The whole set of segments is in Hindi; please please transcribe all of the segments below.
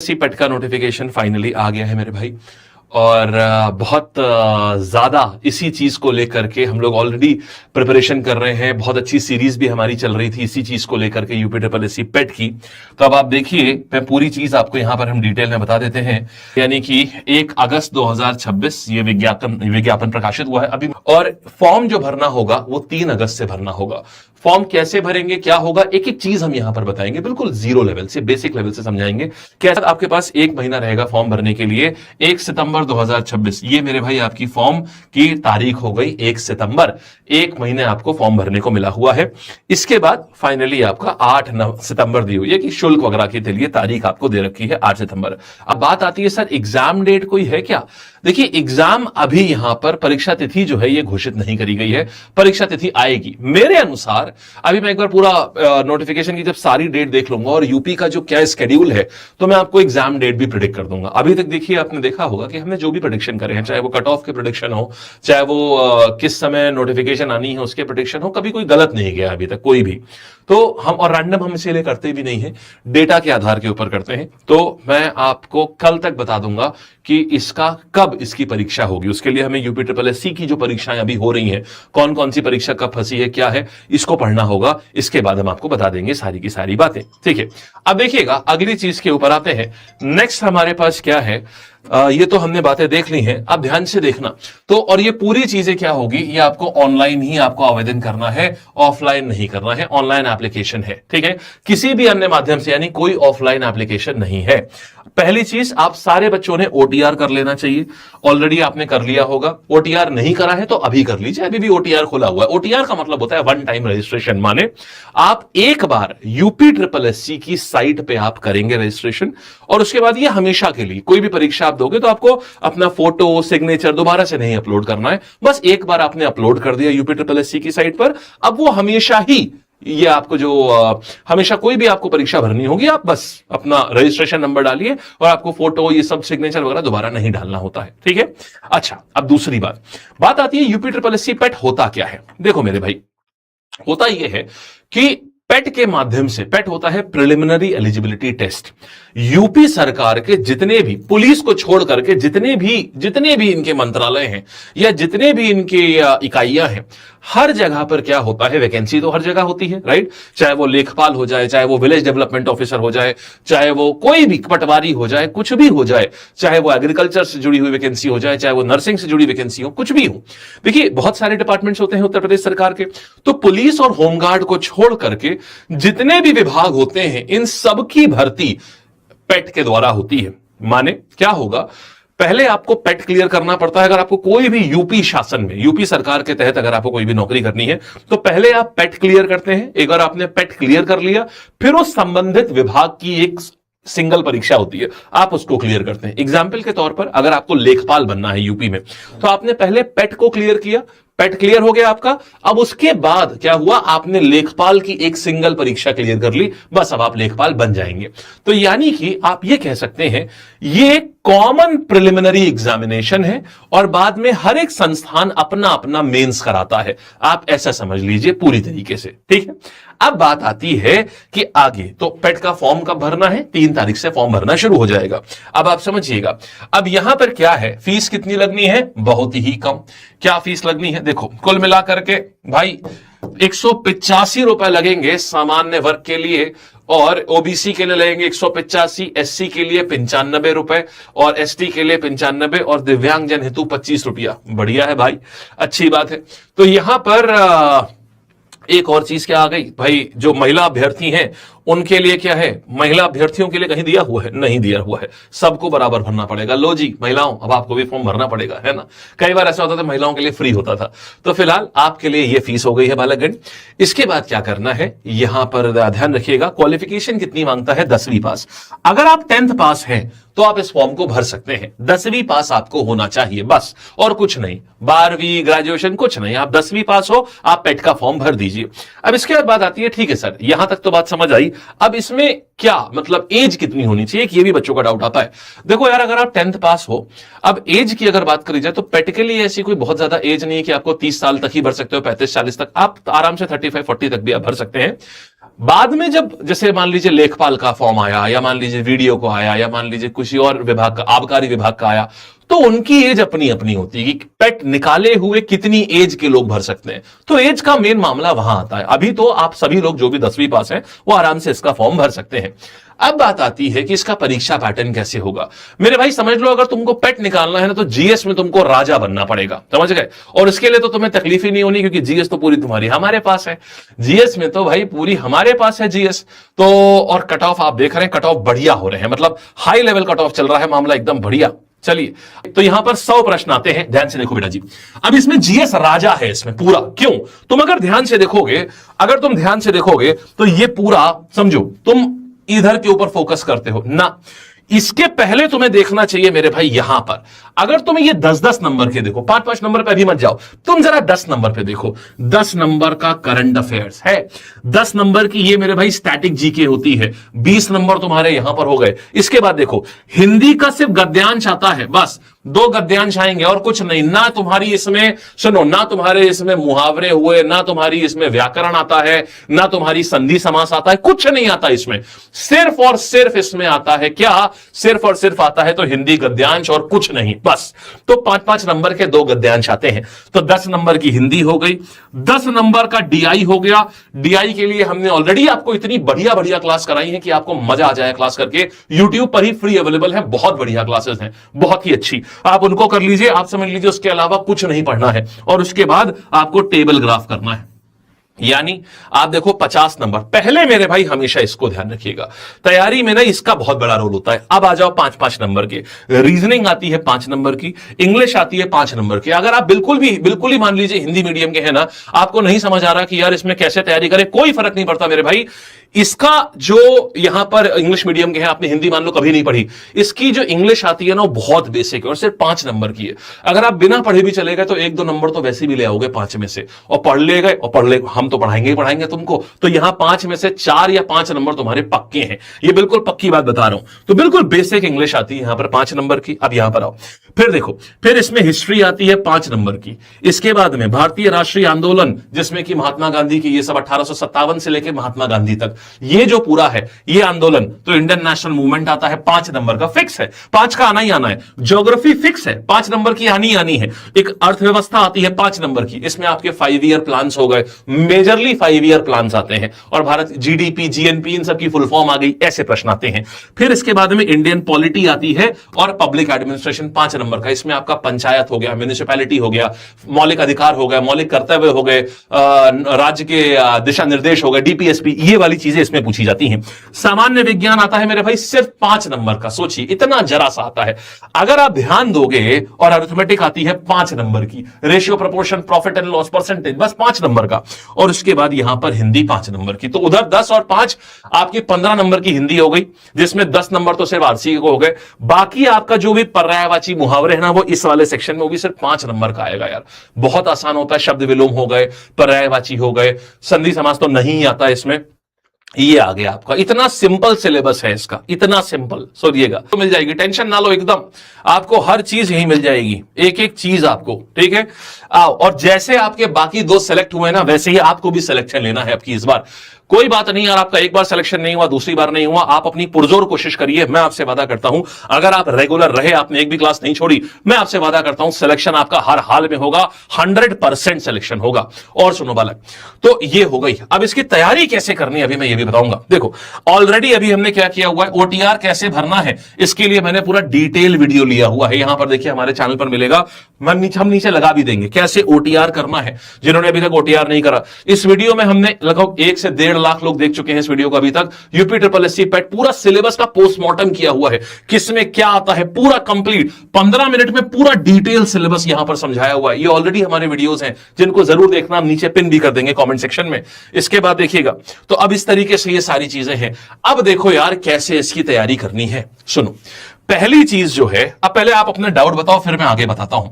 पेट का नोटिफिकेशन फाइनली आ गया है मेरे भाई। और बहुत ज्यादा इसी चीज को लेकर के हम लोग ऑलरेडी प्रिपरेशन कर रहे हैं। बहुत अच्छी सीरीज भी हमारी चल रही थी इसी चीज को लेकर के यूपीएससी पेट की। तो अब आप देखिए, मैं पूरी चीज आपको यहां पर हम डिटेल में बता देते हैं। यानी कि 1 अगस्त 2026 ये विज्ञापन प्रकाशित हुआ है अभी। और फॉर्म जो भरना होगा वो 3 अगस्त से भरना होगा। फॉर्म कैसे भरेंगे, क्या होगा, एक एक चीज हम यहां पर बताएंगे, बिल्कुल जीरो लेवल से, बेसिक लेवल से समझाएंगे। कैसे आपके पास 1 महीना रहेगा फॉर्म भरने के लिए। 1 सितंबर 2026 ये मेरे भाई आपकी फॉर्म की तारीख हो गई 1 सितंबर। 1 महीने आपको फॉर्म भरने को मिला हुआ है। इसके बाद फाइनली आपका 8 सितंबर दी हुई है कि शुल्क वगैरह के लिए तारीख आपको दे रखी है 8 सितंबर। अब बात आती है सर एग्जाम डेट कोई है क्या। देखिए एग्जाम अभी यहां पर परीक्षा तिथि जो है ये घोषित नहीं करी गई है। परीक्षा तिथि आएगी मेरे अनुसार। अभी मैं एक बार पूरा नोटिफिकेशन की जब सारी डेट देख लूंगा और यूपी का जो क्या स्केड्यूल है तो मैं आपको एग्जाम डेट भी प्रिडिक्ट कर दूंगा। अभी तक देखिए आपने देखा होगा कि हमने जो भी प्रेडिक्शन करे हैं, चाहे वो कट ऑफ के प्रेडिक्शन हो, चाहे वो किस समय नोटिफिकेशन आनी है उसके प्रेडिक्शन हो, कभी कोई गलत नहीं गया अभी तक कोई भी। तो हम और रैंडम हम इसीलिए करते भी नहीं है, डेटा के आधार के ऊपर करते हैं। तो मैं आपको कल तक बता दूंगा कि इसका कब इसकी परीक्षा होगी। उसके लिए हमें यूपीएससी की जो परीक्षाएं अभी हो रही हैं, कौन कौन सी परीक्षा कब फंसी है, क्या है, इसको पढ़ना होगा। इसके बाद हम आपको बता देंगे सारी की सारी बातें, ठीक है। अब देखिएगा अगली चीज के ऊपर आते हैं। नेक्स्ट हमारे पास क्या है, ये तो हमने बातें देख ली हैं। अब ध्यान से देखना तो, और ये पूरी चीजें क्या होगी, ये आपको ऑनलाइन ही आपको आवेदन करना है, ऑफलाइन नहीं करना है। ऑनलाइन एप्लीकेशन है, ठीक है, किसी भी अन्य माध्यम से, यानी कोई ऑफलाइन एप्लीकेशन नहीं है। पहली चीज, आप सारे बच्चों ने ओटीआर कर लेना चाहिए। ऑलरेडी आपने कर लिया होगा। ओटीआर नहीं करा है तो अभी कर लीजिए, अभी भी ओटीआर खुला हुआ है। ओटीआर का मतलब होता है वन टाइम रजिस्ट्रेशन, माने आप एक बार यूपीएससी की साइट पे आप करेंगे रजिस्ट्रेशन, और उसके बाद ये हमेशा के लिए कोई भी परीक्षा आप दोगे तो आपको अपना फोटो सिग्नेचर दोबारा से नहीं अपलोड करना है। बस एक बार आपने अपलोड कर दिया यूपीएससी की साइट पर, अब वो हमेशा ही ये आपको जो हमेशा कोई भी आपको परीक्षा भरनी होगी, आप बस अपना रजिस्ट्रेशन नंबर डालिए और आपको फोटो ये सब सिग्नेचर वगैरह दोबारा नहीं डालना होता है, ठीक है। अच्छा, अब दूसरी बात आती है यूपीएससी पेट होता क्या है। देखो मेरे भाई, होता यह है कि पेट के माध्यम से, पेट होता है प्रिलिमिनरी एलिजिबिलिटी टेस्ट। यूपी सरकार के जितने भी, पुलिस को छोड़ करके जितने भी इनके मंत्रालय हैं या जितने भी इनके इकाइयां हैं, हर जगह पर क्या होता है, वैकेंसी तो हर जगह होती है, राइट। चाहे वो लेखपाल हो जाए, चाहे वो विलेज डेवलपमेंट ऑफिसर हो जाए, चाहे वो कोई भी पटवारी हो जाए, कुछ भी हो जाए, चाहे वो एग्रीकल्चर से जुड़ी हुई वैकेंसी हो जाए, चाहे वो नर्सिंग से जुड़ी वैकेंसी हो, कुछ भी हो। देखिए बहुत सारे डिपार्टमेंट्स होते हैं उत्तर प्रदेश सरकार के, तो पुलिस और होमगार्ड को छोड़ करके जितने भी विभाग होते हैं, इन सबकी भर्ती पेट के द्वारा होती है। माने क्या होगा, पहले आपको पेट क्लियर करना पड़ता है। अगर आपको कोई भी यूपी शासन में, यूपी सरकार के तहत अगर आपको कोई भी नौकरी करनी है तो पहले आप पेट क्लियर करते हैं। एक बार आपने पेट क्लियर कर लिया, फिर उस संबंधित विभाग की एक सिंगल परीक्षा होती है, आप उसको क्लियर करते हैं। एग्जाम्पल के तौर पर अगर आपको लेखपाल बनना है यूपी में, तो आपने पहले पेट को क्लियर किया, पेट क्लियर हो गया आपका। अब उसके बाद क्या हुआ, आपने लेखपाल की एक सिंगल परीक्षा क्लियर कर ली, बस अब आप लेखपाल बन जाएंगे। तो यानी कि आप ये कह सकते हैं ये कॉमन प्रिलिमिनरी एग्जामिनेशन है और बाद में हर एक संस्थान अपना अपना मेंस कराता है। आप ऐसा समझ लीजिए पूरी तरीके से, ठीक है। अब बात आती है कि आगे तो पेट का फॉर्म कब भरना है, 3 तारीख से फॉर्म भरना शुरू हो जाएगा। अब आप समझिएगा, अब यहां पर क्या है, फीस कितनी लगनी है, बहुत ही कम। क्या फीस लगनी है, देखो कुल मिलाकर के भाई 185 रुपए लगेंगे सामान्य वर्ग के लिए, और ओबीसी के लिए लगेंगे 185, एससी के लिए 95 रुपए, और एसटी के लिए 95, और दिव्यांगजन हेतु 25 रुपया। बढ़िया है भाई, अच्छी बात है। तो यहां पर एक और चीज क्या आ गई भाई, जो महिला अभ्यर्थी हैं उनके लिए क्या है, महिला अभ्यर्थियों के लिए कहीं दिया हुआ है, नहीं दिया हुआ है, सबको बराबर भरना पड़ेगा। लो जी महिलाओं, अब आपको भी फॉर्म भरना पड़ेगा, है ना। कई बार ऐसा होता था महिलाओं के लिए फ्री होता था, तो फिलहाल आपके लिए यह फीस हो गई है बालकगण। इसके बाद क्या करना है, यहां पर ध्यान रखिएगा, क्वालिफिकेशन कितनी मांगता है, 10वीं पास। अगर आप 10th पास हैं तो आप इस फॉर्म को भर सकते हैं। 10वीं पास आपको होना चाहिए बस, और कुछ नहीं, 12वीं ग्रेजुएशन कुछ नहीं, आप 10वीं पास हो, आप पेट का फॉर्म भर दीजिए। अब इसके बाद बात आती है, ठीक है सर यहां तक तो बात समझ आई, अब इसमें क्या मतलब एज कितनी होनी चाहिए, ये भी बच्चों का डाउट आता है। देखो यार, अगर आप 10th पास हो, अब एज की अगर बात करी जाए तो पेट के लिए ऐसी कोई बहुत ज्यादा एज नहीं है कि आपको 30 साल तक ही भर सकते हो, 35-40 तक, आप आराम से 35-40 तक भी आप भर सकते हैं। बाद में जब जैसे मान लीजिए लेखपाल का फॉर्म आया, या मान लीजिए वीडियो को आया, या मान लीजिए किसी और विभाग का, आबकारी विभाग का आया, तो उनकी एज अपनी अपनी होती है कि पेट निकाले हुए कितनी एज के लोग भर सकते हैं। तो एज का मेन मामला वहां आता है। अभी तो आप सभी लोग जो भी 10वीं पास हैं वो आराम से इसका फॉर्म भर सकते हैं। अब बात आती है कि इसका परीक्षा पैटर्न कैसे होगा। मेरे भाई समझ लो, अगर तुमको पेट निकालना है ना तो जीएस में तुमको राजा बनना पड़ेगा, समझ गए। और इसके लिए तो तुम्हें तकलीफ ही नहीं होनी, क्योंकि जीएस तो पूरी तुम्हारी हमारे पास है। जीएस में तो भाई पूरी हमारे पास है जीएस तो। और कट ऑफ आप देख रहे हैं, कट ऑफ बढ़िया हो रहे हैं, मतलब हाई लेवल कट ऑफ चल रहा है, मामला एकदम बढ़िया। चलिए, तो यहां पर 100 प्रश्न आते हैं, ध्यान से देखो बेटा जी। अब इसमें जीएस राजा है इसमें पूरा। क्यों? तुम अगर ध्यान से देखोगे, अगर तुम ध्यान से देखोगे तो ये पूरा समझो, तुम इधर के ऊपर फोकस करते हो ना, इसके पहले तुम्हें देखना चाहिए मेरे भाई यहां पर। अगर तुम ये 10-10 नंबर के देखो, 5-5 नंबर पे अभी मत जाओ, तुम जरा 10 नंबर पे देखो। 10 नंबर का करंट अफेयर्स है, 10 नंबर की ये मेरे भाई स्टैटिक जीके होती है, 20 नंबर तुम्हारे यहां पर हो गए। इसके बाद देखो, हिंदी का सिर्फ गद्यांश आता है, बस 2 गद्यांश आएंगे और कुछ नहीं। ना तुम्हारी इसमें सुनो, ना तुम्हारे इसमें मुहावरे हुए, ना तुम्हारी इसमें व्याकरण आता है, ना तुम्हारी संधि समास आता है, कुछ नहीं आता इसमें। सिर्फ और सिर्फ इसमें आता है क्या? सिर्फ और सिर्फ आता है तो हिंदी गद्यांश और कुछ नहीं, बस। तो 5-5 नंबर के 2 गद्यांश आते हैं। तो 10 नंबर की हिंदी हो गई, 10 नंबर का डीआई हो गया। डीआई के लिए हमने ऑलरेडी आपको इतनी बढ़िया बढ़िया क्लास कराई है कि आपको मजा आ जाए क्लास करके। यूट्यूब पर ही फ्री अवेलेबल है, बहुत बढ़िया क्लासेस हैं, बहुत ही अच्छी। आप उनको कर लीजिए, आप समझ लीजिए उसके अलावा कुछ नहीं पढ़ना है। और उसके बाद आपको टेबल ग्राफ करना है, यानी आप देखो 50 नंबर। पहले मेरे भाई हमेशा इसको ध्यान रखिएगा, तैयारी में ना इसका बहुत बड़ा रोल होता है। अब आ जाओ 5-5 नंबर के। रीजनिंग आती है 5 नंबर की, इंग्लिश आती है 5 नंबर की। अगर आप बिल्कुल ही मान लीजिए हिंदी मीडियम के हैं ना, आपको नहीं समझ आ रहा कि यार इसमें कैसे तैयारी करें, कोई फर्क नहीं पड़ता मेरे भाई। इसका जो यहां पर इंग्लिश मीडियम के हैं, आपने हिंदी मान लो कभी नहीं पढ़ी, इसकी जो इंग्लिश आती है ना वो बहुत बेसिक है और सिर्फ 5 नंबर की है। अगर आप बिना पढ़े भी चले गए तो 1-2 नंबर तो वैसे भी ले आओगे 5 में से, और पढ़ ले गए और पढ़ ले, हम तो पढ़ाएंगे ही पढ़ाएंगे तुमको। तो यहां 5 में से 4 या 5 नंबर तुम्हारे पक्के हैं, ये बिल्कुल पक्की बात बता रहा हूं। तो बिल्कुल बेसिक इंग्लिश आती है यहां पर 5 नंबर की। अब यहां पर आओ, फिर देखो, फिर इसमें हिस्ट्री आती है 5 नंबर की। इसके बाद में भारतीय राष्ट्रीय आंदोलन, जिसमें कि महात्मा गांधी की ये सब 1857 से लेकर महात्मा गांधी तक ये जो पूरा है ये आंदोलन, तो इंडियन नेशनल मूवमेंट आता है 5 नंबर का, फिक्स है, 5 का आना ही आना है। ज्योग्राफी फिक्स है, 5 नंबर की आनी आनी है। एक अर्थव्यवस्था आती है 5 नंबर की, इसमें आपके 5 ईयर प्लान्स हो गए, मेजरली 5 ईयर प्लान्स आते हैं। और भारत जीडीपी, जीएनपी, इन सब की फुल फॉर्म आ गई, ऐसे प्रश्न आते हैं। फिर इसके बाद में इंडियन पॉलिटी आती है और पब्लिक एडमिनिस्ट्रेशन 5 नंबर का, इसमें आपका पंचायत हो गया, म्युनिसिपैलिटी हो गया, मौलिक अधिकार हो गया, मौलिक कर्तव्य हो गए, राज्य के दिशा निर्देश हो गए, डीपीएसपी, ये वाली चीजें इसमें पूछी जाती हैं। सामान्य विज्ञान आता है मेरे भाई सिर्फ 5 नंबर का, सोचिए इतना जरा सा आता है। अगर आप ध्यान दोगे, और अरिथमेटिक आती है 5 नंबर की, ratio, proportion, profit and loss, percentage, बस 5 नंबर का। और उसके बाद यहां पर हिंदी 5 नंबर की। तो उधर 10 और 5 आपकी 15 नंबर की हिंदी हो गई, जिसमें 10 नंबर तो सिर्फ आरसी को हो गए। बाकी आपका जो भी पर्यायवाची मुहावरे है ना, वो इस वाले सेक्शन में वो भी सिर्फ 5 नंबर का आएगा यार। बहुत आसान होता है, शब्द विलोम हो गए, पर्यायवाची हो गए, संधि समास तो नहीं आता इसमें। ये आ गया आपका, इतना सिंपल सिलेबस है इसका, इतना सिंपल। सोचिएगा तो मिल जाएगी, टेंशन ना लो एकदम, आपको हर चीज यही मिल जाएगी, एक एक चीज आपको, ठीक है। आओ, और जैसे आपके बाकी 2 सेलेक्ट हुए ना, वैसे ही आपको भी सिलेक्शन लेना है आपकी इस बार। कोई बात नहीं यार, आपका एक बार सिलेक्शन नहीं हुआ, दूसरी बार नहीं हुआ, आप अपनी पुरजोर कोशिश करिए। मैं आपसे वादा करता हूं, अगर आप रेगुलर रहे, आपने एक भी क्लास नहीं छोड़ी, मैं आपसे वादा करता हूं सिलेक्शन आपका हर हाल में होगा, 100% सिलेक्शन होगा। और सुनो बालक, तो ये हो गई। अब इसकी तैयारी कैसे करनी है अभी मैं ये भी बताऊंगा। देखो ऑलरेडी अभी हमने क्या किया हुआ है, ओटीआर कैसे भरना है, इसके लिए मैंने पूरा डिटेल वीडियो लिया हुआ है। यहां पर देखिए हमारे चैनल पर मिलेगा, हम नीचे लगा भी देंगे कैसे ओटीआर करना है। जिन्होंने अभी तक ओटीआर नहीं करा, इस वीडियो में हमने लगभग 1 से 1.5 लाख लोग देख चुके हैं इस वीडियो को अभी तक। यूपी ट्रिपल एससी पेट पूरा सिलेबस का पोस्टमार्टम किया हुआ है, किसमें क्या आता है पूरा कंप्लीट, 15 मिनट में पूरा डिटेल सिलेबस यहां पर समझाया हुआ है। ये ऑलरेडी हमारे वीडियोस हैं, जिनको जरूर देखना, हम नीचे पिन भी कर देंगे कमेंट सेक्शन में। इसके बाद देखिएगा, तो अब इस तरीके से ये सारी चीजें हैं। अब देखो यार कैसे इसकी तैयारी करनी है। सुनो, पहली चीज जो है, अब पहले आप अपने डाउट बताओ, फिर मैं आगे बताता हूं।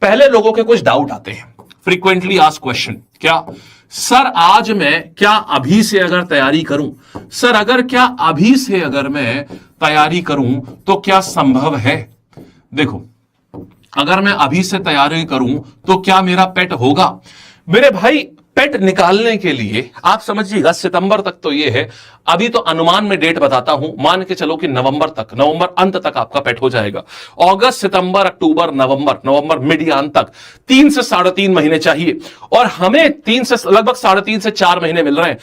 पहले लोगों के कुछ डाउट आते हैं, फ्रीक्वेंटली आस्क्ड क्वेश्चन, क्या सर आज मैं क्या अभी से अगर तैयारी करूं, सर अगर क्या अभी से अगर मैं तैयारी करूं तो क्या संभव है। देखो अगर मैं अभी से तैयारी करूं तो क्या मेरा पेट होगा। मेरे भाई पेट निकालने के लिए आप समझिएगा सितंबर तक तो ये है, अभी तो अनुमान में डेट बताता हूं, मान के चलो कि नवंबर अंत तक आपका पेट हो जाएगा। अगस्त, सितंबर, अक्टूबर, नवंबर मिड या अंत तक 3 से 3.5 महीने चाहिए, और हमें लगभग 3.5 से 4 महीने मिल रहे हैं।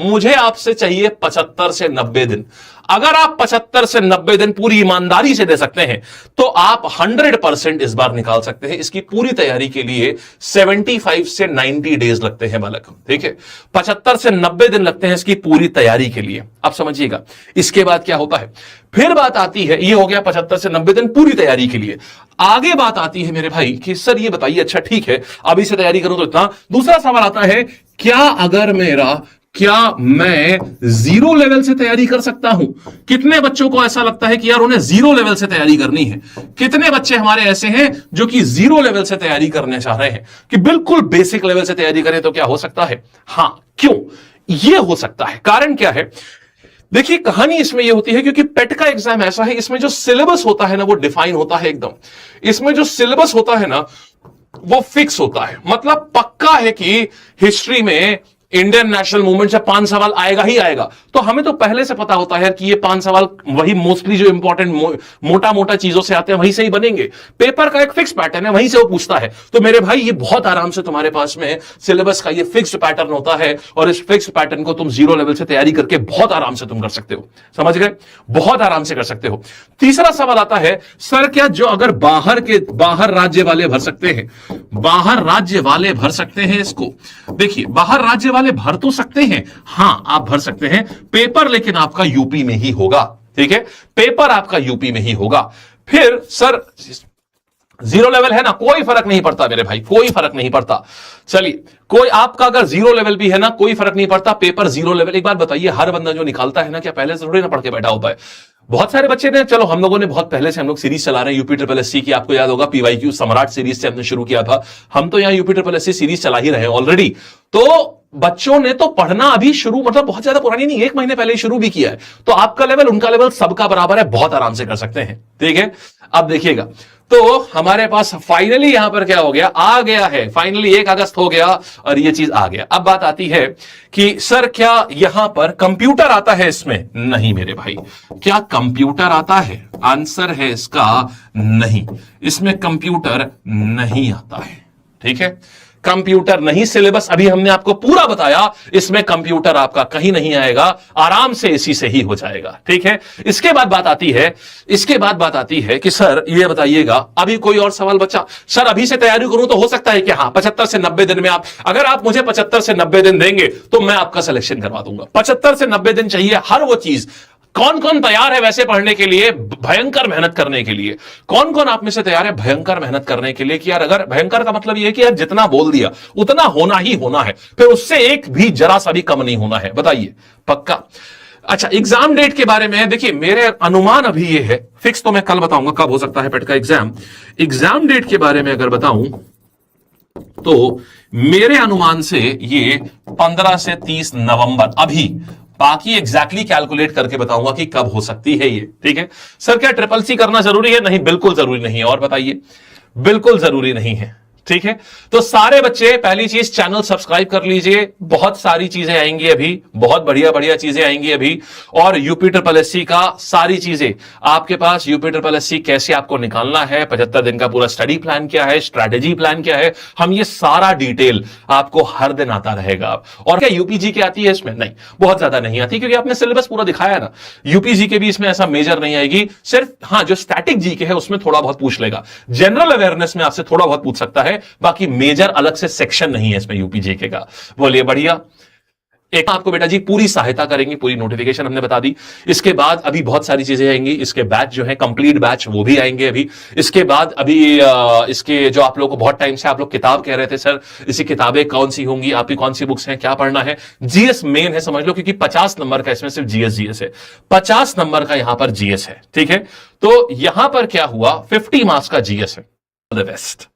मुझे आपसे चाहिए 75 से 90 दिन। अगर आप 75 से 90 दिन पूरी ईमानदारी से दे सकते हैं तो आप 100% इस बार निकाल सकते हैं। इसकी पूरी तैयारी के लिए 75 से 90 डेज लगते हैं बालक, ठीक है, 75 से 90 दिन लगते हैं इसकी पूरी तैयारी के लिए। आप समझिएगा इसके बाद क्या होता है, फिर बात आती है, ये हो गया 75 से 90 दिन पूरी तैयारी के लिए। आगे बात आती है मेरे भाई कि सर ये बताइए, अच्छा ठीक है अभी से तैयारी करूं तो इतना। दूसरा सवाल आता है, क्या मैं 0 लेवल से तैयारी कर सकता हूं? कितने बच्चों को ऐसा लगता है कि यार उन्हें 0 लेवल से तैयारी करनी है? कितने बच्चे हमारे ऐसे हैं जो कि 0 लेवल से तैयारी करने चाह रहे हैं कि बिल्कुल बेसिक लेवल से तैयारी करें? तो क्या हो सकता है? हां, क्यों यह हो सकता है? कारण क्या है? देखिए कहानी इसमें यह होती है क्योंकि पेट का एग्जाम ऐसा है, इसमें जो सिलेबस होता है ना वो डिफाइन होता है एकदम। इसमें जो सिलेबस होता है ना वो फिक्स होता है, मतलब पक्का है कि हिस्ट्री में इंडियन नेशनल मूवमेंट से 5 सवाल आएगा ही आएगा। तो हमें तो पहले से पता होता है कि ये 5 सवाल वही मोस्टली जो इंपॉर्टेंट मोटा चीजों से आते हैं वहीं से ही बनेंगे। पेपर का एक फिक्स पैटर्न है, वहीं से वो पूछता है। तो मेरे भाई ये बहुत आराम से तुम्हारे पास में सिलेबस का ये फिक्स्ड पैटर्न होता है, और इस फिक्स्ड पैटर्न को तुम 0 लेवल से तैयारी करके बहुत आराम से तुम कर सकते हो। समझ गए? बहुत आराम से कर सकते हो। तीसरा सवाल आता है, सर क्या जो अगर बाहर राज्य वाले भर सकते हैं? बाहर राज्य वाले भर सकते हैं इसको? देखिए बाहर राज्य वाले भर तो सकते हैं, हां आप भर सकते हैं, पेपर लेकिन आपका यूपी में ही होगा, ठीक है, पेपर आपका यूपी में ही होगा। फिर सर 0 लेवल है ना, कोई फर्क नहीं पड़ता मेरे भाई, कोई फर्क नहीं पड़ता। चलिए कोई आपका अगर 0 लेवल भी है ना, कोई फर्क नहीं पड़ता, पेपर 0 लेवल। एक बात बताइए, हर बंदा जो निकालता है ना, क्या पहले से थोड़ी ना पढ़ के बैठा होता है? बहुत सारे बच्चे ने, चलो हम लोगों ने बहुत पहले से हम लोग सीरीज चला रहे हैं UPSSC की, आपको याद होगा PYQ सम्राट सीरीज से हमने शुरू किया था। हम तो यहां UPSSC सीरीज चला ही रहे हैं ऑलरेडी। तो बच्चों ने तो पढ़ना अभी शुरू, मतलब बहुत ज्यादा पुरानी नहीं, 1 महीने पहले ही शुरू भी किया है। तो आपका लेवल उनका लेवल सबका बराबर है, बहुत आराम से कर सकते हैं, ठीक है। अब देखिएगा, तो हमारे पास फाइनली यहां पर क्या हो गया, आ गया है फाइनली 1 अगस्त हो गया और ये चीज आ गया। अब बात आती है कि सर क्या यहां पर कंप्यूटर आता है इसमें? नहीं मेरे भाई, क्या कंप्यूटर आता है? आंसर है इसका नहीं, इसमें कंप्यूटर नहीं आता है, ठीक है, कंप्यूटर नहीं। सिलेबस अभी हमने आपको पूरा बताया, इसमें कंप्यूटर आपका कहीं नहीं आएगा, आराम से इसी से ही हो जाएगा, ठीक है। इसके बाद बात आती है कि सर ये बताइएगा, अभी कोई और सवाल बचा? सर अभी से तैयारी करूं तो हो सकता है कि हां 75 से 90 दिन में अगर आप मुझे 75 से 90 दिन देंगे तो मैं आपका सिलेक्शन करवा दूंगा। 75 से 90 दिन चाहिए हर वो चीज। कौन कौन तैयार है वैसे पढ़ने के लिए, भयंकर मेहनत करने के लिए? कौन कौन आप में से तैयार है भयंकर मेहनत करने के लिए कि यार, अगर भयंकर का मतलब यह है कि यार जितना बोल दिया उतना होना ही होना है, फिर उससे एक भी जरा सा भी कम नहीं होना है? बताइए, पक्का? अच्छा, एग्जाम डेट के बारे में देखिए, मेरे अनुमान अभी ये है, फिक्स तो मैं कल बताऊंगा कब हो सकता है पेट का एग्जाम। एग्जाम डेट के बारे में अगर बताऊं तो मेरे अनुमान से ये 15 से 30 नवंबर, अभी बाकी एग्जैक्टली कैलकुलेट करके बताऊंगा कि कब हो सकती है ये, ठीक है। सर क्या SSC करना जरूरी है? नहीं, बिल्कुल जरूरी नहीं है। और बताइए, बिल्कुल जरूरी नहीं है, ठीक है। तो सारे बच्चे पहली चीज चैनल सब्सक्राइब कर लीजिए, बहुत सारी चीजें आएंगी अभी, बहुत बढ़िया बढ़िया चीजें आएंगी अभी। और UPSSC का सारी चीजें आपके पास, UPSSC कैसे आपको निकालना है, 75 दिन का पूरा स्टडी प्लान क्या है, स्ट्रैटेजी प्लान क्या है, हम ये सारा डिटेल आपको हर दिन आता रहेगा। और क्या UPG के आती है इसमें? नहीं, बहुत ज्यादा नहीं आती, क्योंकि आपने सिलेबस पूरा दिखाया ना। UPG के भी इसमें ऐसा मेजर नहीं आएगी, सिर्फ हाँ जो स्टैटिक जीके है उसमें थोड़ा बहुत पूछ लेगा, जनरल अवेयरनेस में आपसे थोड़ा बहुत पूछ सकता है, बाकी मेजर अलग से सेक्शन नहीं है इसमें UPGK का। बोलिए बढ़िया। एक आपको बेटा जी पूरी सहायता करेंगे, पूरी नोटिफिकेशन हमने बता दी। इसके बाद अभी बहुत सारी चीजें आएंगी, इसके बैच जो है कंप्लीट बैच वो भी आएंगे अभी। इसके बाद अभी इसके जो आप लोगों को बहुत टाइम से आप लोग किताब कह रहे थे सर इसी किताबें कौन सी होंगी, आपकी कौन सी बुक्स हैं, क्या पढ़ना है। GS मेन है समझ लो, क्योंकि 50 नंबर का इसमें सिर्फ GS है, 50 नंबर का यहां पर GS है, ठीक है। तो यहां पर क्या हुआ, 50 मार्क्स का GS है। All the best.